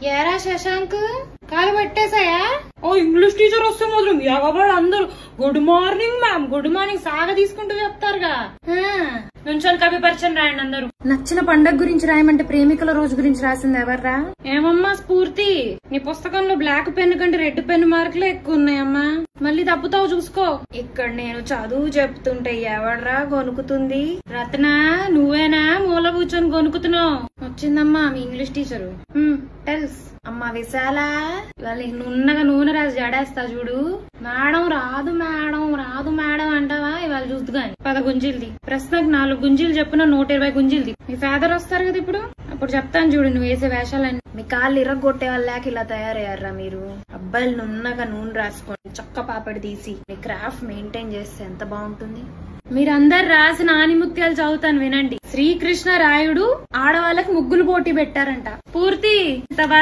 ఏరా శశాంక్ కాలు పట్టేశాయా? ఓ English teacher వస్తే మాత్రం ఎగబడి అందరూ good morning ma'am, good morning సాగ తీసుకుంటూ చెప్తారుగా. నుంచొని కవి పరిచయం రాయండి అందరూ. నచ్చిన పండగ గురించి రాయమంటే ప్రేమికుల రోజు గురించి రాసింది ఎవర్రా? ఏమమ్మా స్ఫూర్తి, నీ పుస్తకంలో బ్లాక్ పెన్ కంటే రెడ్ పెన్ మార్కులే ఎక్కువ ఉన్నాయమ్మా. మళ్ళీ తప్పుతావు చూసుకో. ఇక్కడ నేను చదువు చెప్తుంటే ఎవడ్రా గొనుకుతుంది? రత్న నువ్వేనా మూల కూర్చొని గొనుకుతున్నావు? వచ్చిందమ్మా మీ ఇంగ్లీష్ టీచరు. టెల్స్ అమ్మా విశాల, ఇవాళ నున్నగా నూనె రాసి జడేస్తా చూడు. మేడం రాదు మేడం రాదు మేడం అంటావా? ఇవాళ చూద్దుగాని 10 గుంజీలది. ప్రస్తుతానికి 4 గుంజీలు చెప్పున 120 గుంజీలది. మీ ఫాదర్ వస్తారు కదా ఇప్పుడు, అప్పుడు చెప్తాను చూడు నువ్వు వేసే వేషాలన్నీ. మీ కాళ్ళు ఇరగొట్టే వాళ్ళకి ఇలా తయారయ్యారా మీరు? అబ్బాయిలు నున్నగా నూనె రాసుకోండి, చక్క పాపడి తీసి మీ క్రాఫ్ట్ మెయింటైన్ చేస్తే ఎంత బాగుంటుంది. మీరందరు రాసిన ఆనిముత్యాలు చదువుతాను వినండి. శ్రీకృష్ణ రాయుడు ఆడవాళ్ళకి ముగ్గులు పోటీ పెట్టారంట. పూర్తి